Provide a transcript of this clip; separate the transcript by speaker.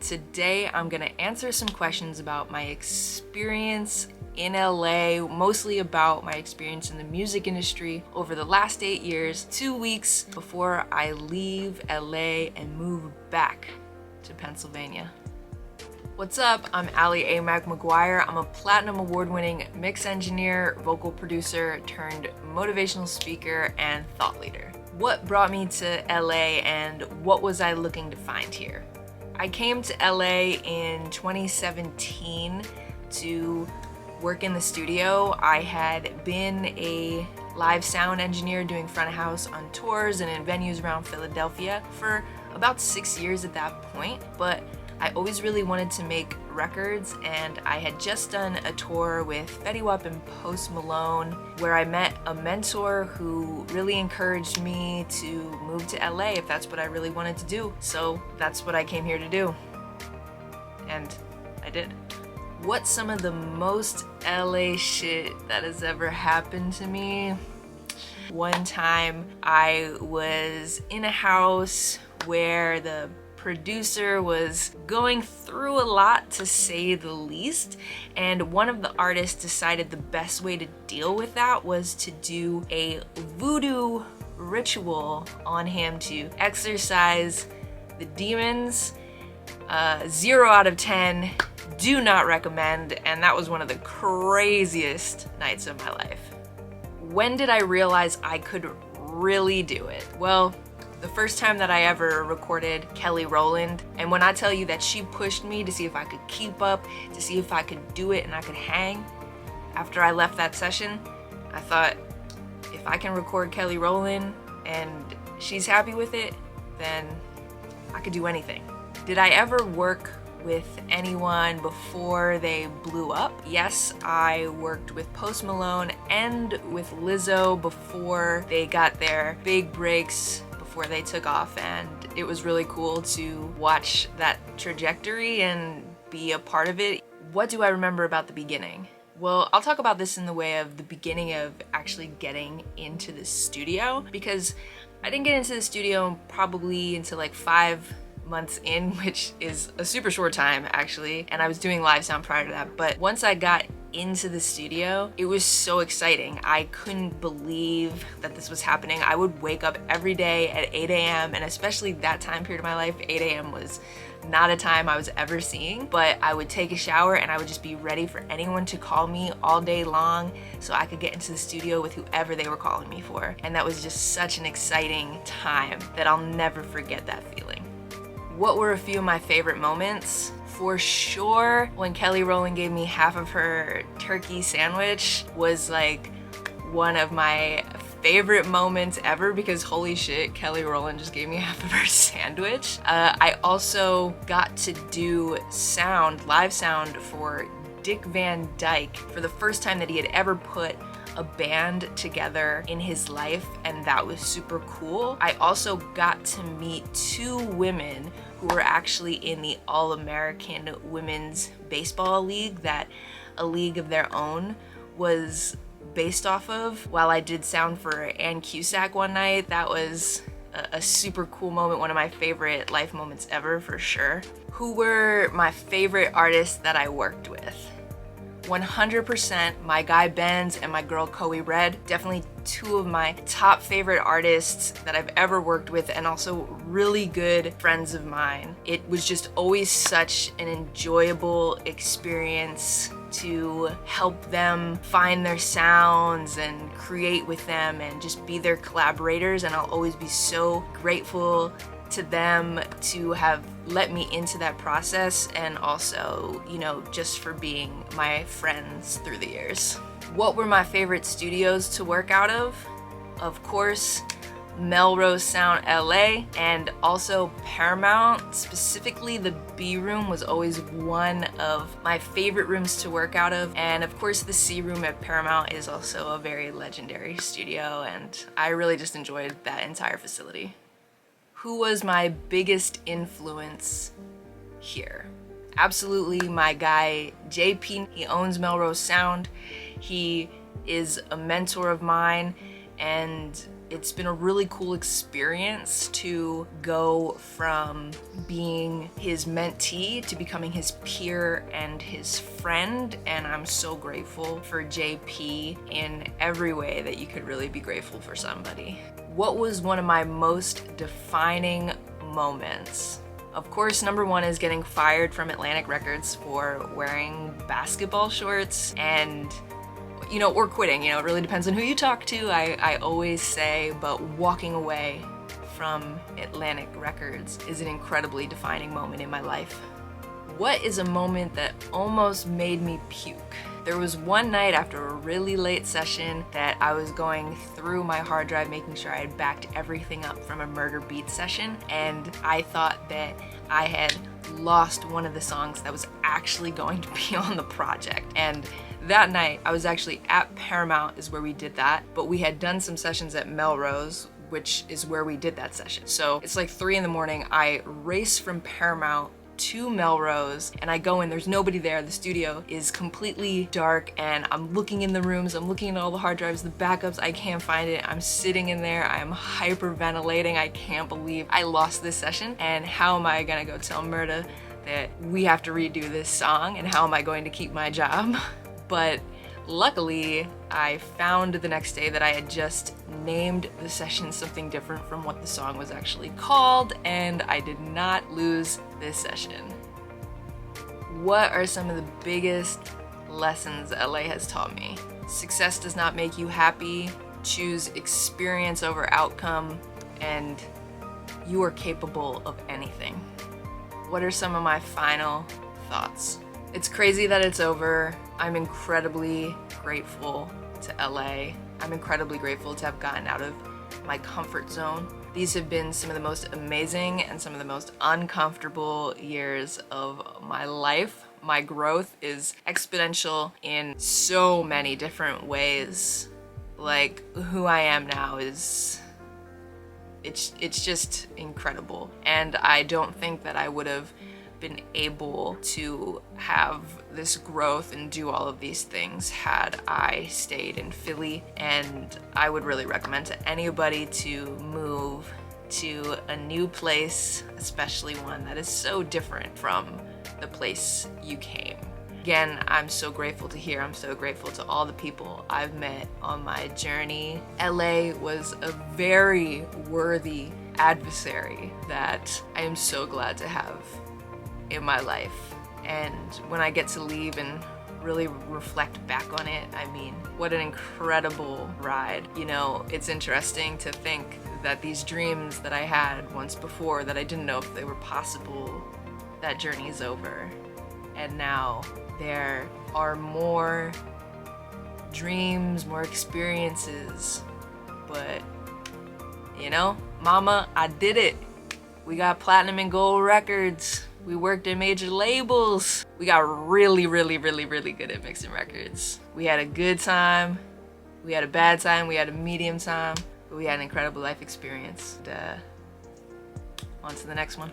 Speaker 1: Today I'm gonna answer some questions about my experience in LA, mostly about my experience in the music industry over the last 8 years, 2 weeks before I leave LA and move back to Pennsylvania. What's up? I'm Ali AMAC McGuire. I'm a platinum award-winning mix engineer, vocal producer, turned motivational speaker, and thought leader. What brought me to LA and what was I looking to find here? I came to LA in 2017 to work in the studio. I had been a live sound engineer doing front of house on tours and in venues around Philadelphia for about 6 years at that point, but I always really wanted to make records, and I had just done a tour with Fetty Wap and Malone where I met a mentor who really encouraged me to move to LA if that's what I really wanted to do. So that's what I came here to do. And I did. What's some of the most LA shit that has ever happened to me? One time I was in a house where the producer was going through a lot, to say the least, and one of the artists decided the best way to deal with that was to do a voodoo ritual on him to exorcise the demons. 0 out of 10, do not recommend, and that was one of the craziest nights of my life. When did I realize I could really do it? Well, the first time that I ever recorded Kelly Rowland, and when I tell you that she pushed me to see if I could keep up, to see if I could do it and I could hang, after I left that session, I thought, if I can record Kelly Rowland and she's happy with it, then I could do anything. Did I ever work with anyone before they blew up? Yes, I worked with Malone and with Lizzo before they got their big breaks, where they took off, and it was really cool to watch that trajectory and be a part of it. What do I remember about the beginning? Well, I'll talk about this in the way of the beginning of actually getting into the studio, because I didn't get into the studio probably until like 5 months in, which is a super short time actually, and I was doing live sound prior to that. But once I got into the studio, it was so exciting. I couldn't believe that this was happening. I would wake up every day at 8 a.m. and especially that time period of my life, 8 a.m. was not a time I was ever seeing, but I would take a shower and I would just be ready for anyone to call me all day long so I could get into the studio with whoever they were calling me for. And that was just such an exciting time that I'll never forget that feeling. What were a few of my favorite moments? For sure, when Kelly Rowland gave me half of her turkey sandwich was like one of my favorite moments ever, because holy shit, Kelly Rowland just gave me half of her sandwich. I also got to do live sound for Dick Van Dyke for the first time that he had ever put a band together in his life, and that was super cool. I also got to meet 2 women who were actually in the All-American Women's Baseball League that A League of Their Own was based off of. While I did sound for Ann Cusack one night, that was a super cool moment, one of my favorite life moments ever for sure. Who were my favorite artists that I worked with? 100% my guy Benz and my girl Coe Red, definitely 2 of my top favorite artists that I've ever worked with, and also really good friends of mine. It was just always such an enjoyable experience to help them find their sounds and create with them and just be their collaborators, and I'll always be so grateful to them to have let me into that process, and also, you know, just for being my friends through the years. What were my favorite studios to work out of? Of course, Melrose Sound LA, and also Paramount. Specifically, the B room was always one of my favorite rooms to work out of, and of course the C room at Paramount is also a very legendary studio, and I really just enjoyed that entire facility. Who was my biggest influence here? Absolutely my guy JP. He owns Melrose Sound. He is a mentor of mine, and it's been a really cool experience to go from being his mentee to becoming his peer and his friend, and I'm so grateful for JP in every way that you could really be grateful for somebody. What was one of my most defining moments? Of course, number one is getting fired from Atlantic Records for wearing basketball shorts and, or quitting. It really depends on who you talk to, I always say, but walking away from Atlantic Records is an incredibly defining moment in my life. What is a moment that almost made me puke? There was one night after a really late session that I was going through my hard drive making sure I had backed everything up from a Murder Beat session, and I thought that I had lost one of the songs that was actually going to be on the project. And that night I was actually at Paramount is where we did that, but we had done some sessions at Melrose, which is where we did that session. So it's like 3 in the morning, I race from Paramount to Melrose, and I go in, there's nobody there, the studio is completely dark, and I'm looking in the rooms, I'm looking at all the hard drives, the backups, I can't find it, I'm sitting in there, I'm hyperventilating, I can't believe I lost this session, and how am I gonna go tell Murda that we have to redo this song, and how am I going to keep my job? But luckily, I found the next day that I had just named the session something different from what the song was actually called, and I did not lose this session. What are some of the biggest lessons LA has taught me? Success does not make you happy. Choose experience over outcome, and you are capable of anything. What are some of my final thoughts? It's crazy that it's over. I'm incredibly grateful to LA. I'm incredibly grateful to have gotten out of my comfort zone. These have been some of the most amazing and some of the most uncomfortable years of my life. My growth is exponential in so many different ways. Like, who I am now is, it's just incredible. And I don't think that I would have been able to have this growth and do all of these things had I stayed in Philly. And I would really recommend to anybody to move to a new place, especially one that is so different from the place you came. Again, I'm so grateful to hear. I'm so grateful to all the people I've met on my journey. LA was a very worthy adversary that I am so glad to have in my life. And when I get to leave and really reflect back on it, I mean, what an incredible ride. It's interesting to think that these dreams that I had once before that I didn't know if they were possible, that journey is over. And now there are more dreams, more experiences, but mama, I did it. We got platinum and gold records. We worked at major labels. We got really, really, really, really good at mixing records. We had a good time. We had a bad time. We had a medium time. But we had an incredible life experience. And, on to the next one.